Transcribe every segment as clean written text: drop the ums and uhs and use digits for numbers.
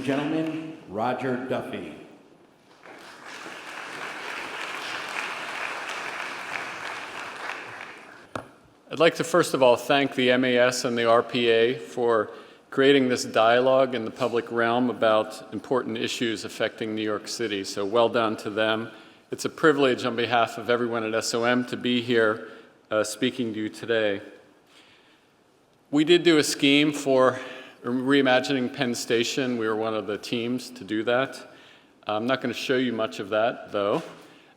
gentlemen, Roger Duffy. I'd like to first of all thank the MAS and the RPA for creating this dialogue in the public realm about important issues affecting New York City. So well done to them. It's a privilege on behalf of everyone at SOM to be here speaking to you today. We did do a scheme for reimagining Penn Station. We were one of the teams to do that. I'm not going to show you much of that, though.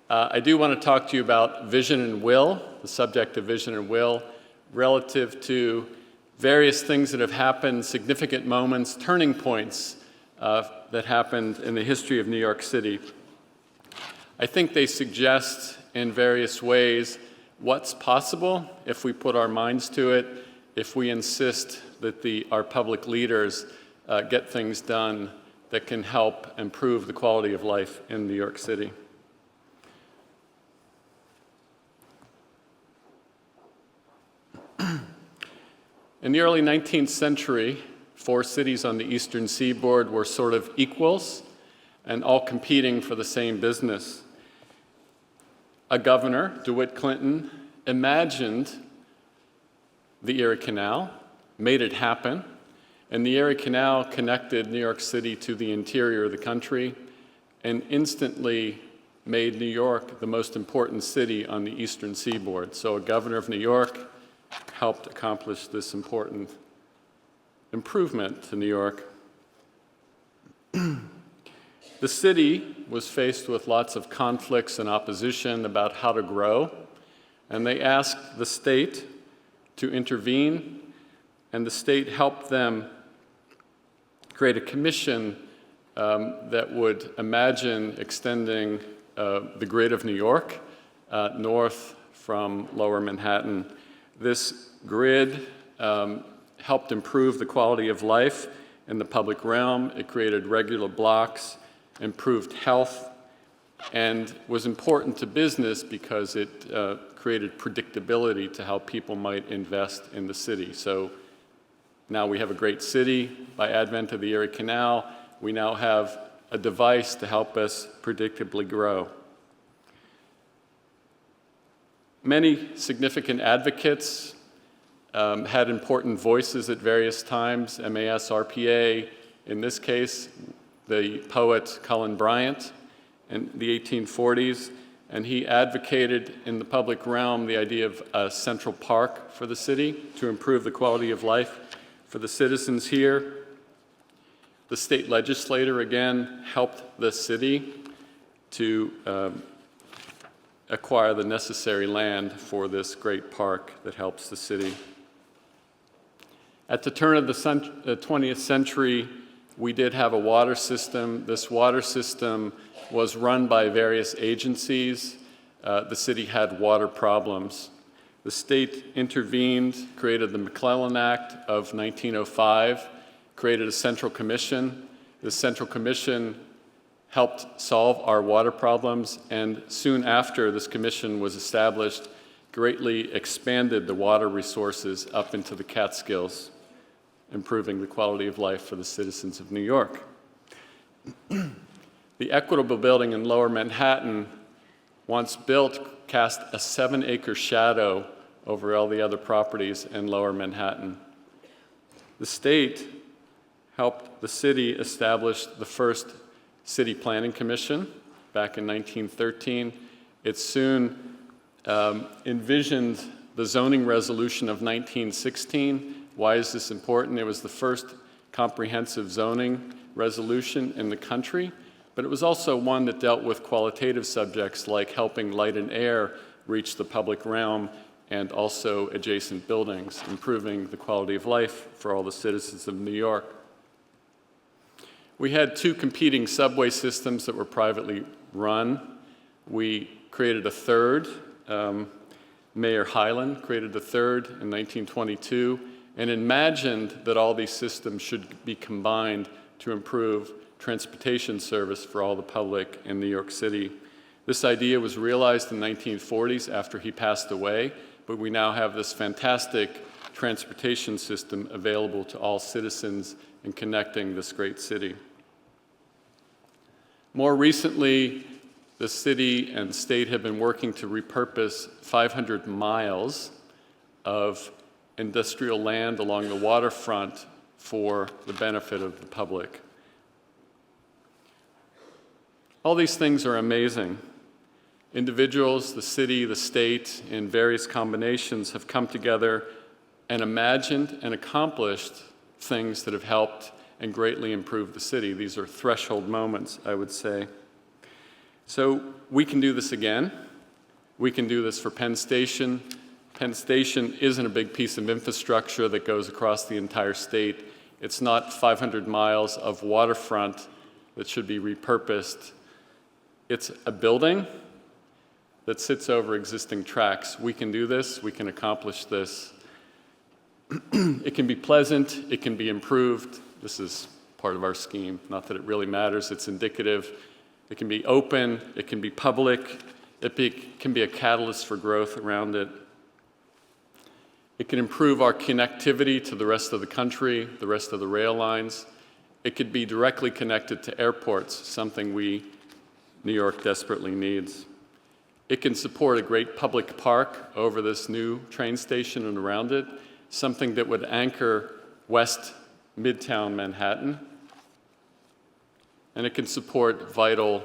I do want to talk to you about vision and will, the subject of vision and will, relative to various things that have happened, significant moments, turning points that happened in the history of New York City. I think they suggest in various ways what's possible if we put our minds to it, if we insist that our public leaders get things done that can help improve the quality of life in New York City. In the early 19th century, 4 cities on the eastern seaboard were sort of equals and all competing for the same business. A governor, DeWitt Clinton, imagined the Erie Canal, made it happen, and the Erie Canal connected New York City to the interior of the country and instantly made New York the most important city on the eastern seaboard. So a governor of New York helped accomplish this important improvement to New York. The city was faced with lots of conflicts and opposition about how to grow, and they asked the state to intervene, and the state helped them create a commission that would imagine extending the grid of New York north from Lower Manhattan. This grid helped improve the quality of life in the public realm. It created regular blocks, improved health, and was important to business because it created predictability to how people might invest in the city. So now we have a great city. By advent of the Erie Canal, we now have a device to help us predictably grow. Many significant advocates had important voices at various times, MAS, RPA, in this case, the poet Cullen Bryant in the 1840s, and he advocated in the public realm the idea of a central park for the city to improve the quality of life for the citizens here. The state legislature, again, helped the city to acquire the necessary land for this great park that helps the city. At the turn of the 20th century, we did have a water system. This water system was run by various agencies. The city had water problems. The state intervened, created the McClellan Act of 1905, created a central commission. The central commission helped solve our water problems, and soon after this commission was established, greatly expanded the water resources up into the Catskills, improving the quality of life for the citizens of New York. The Equitable Building in Lower Manhattan, once built, cast a 7-acre shadow over all the other properties in Lower Manhattan. The state helped the city establish the first City Planning Commission back in 1913. It soon envisioned the zoning resolution of 1916. Why is this important? It was the first comprehensive zoning resolution in the country, but it was also one that dealt with qualitative subjects like helping light and air reach the public realm and also adjacent buildings, improving the quality of life for all the citizens of New York. We had 2 competing subway systems that were privately run. We created a third. Mayor Hyland created the third in 1922 and imagined that all these systems should be combined to improve transportation service for all the public in New York City. This idea was realized in the 1940s after he passed away, but we now have this fantastic transportation system available to all citizens in connecting this great city. More recently, the city and state have been working to repurpose 500 miles of industrial land along the waterfront for the benefit of the public. All these things are amazing. Individuals, the city, the state, in various combinations have come together and imagined and accomplished things that have helped and greatly improved the city. These are threshold moments, I would say. So we can do this again. We can do this for Penn Station. Penn Station isn't a big piece of infrastructure that goes across the entire state. It's not 500 miles of waterfront that should be repurposed. It's a building that sits over existing tracks. We can do this. We can accomplish this. It can be pleasant. It can be improved. This is part of our scheme. Not that it really matters. It's indicative. It can be open. It can be public. It can be a catalyst for growth around it. It can improve our connectivity to the rest of the country, the rest of the rail lines. It could be directly connected to airports, something New York desperately needs. It can support a great public park over this new train station and around it, something that would anchor West Midtown Manhattan. And it can support vital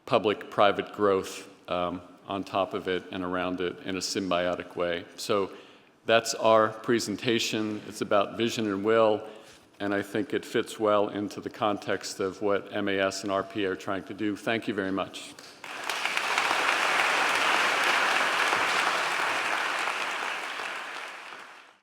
public-private growth on top of it and around it in a symbiotic way. So that's our presentation. It's about vision and will, and I think it fits well into the context of what MAS and RPA are trying to do. Thank you very much.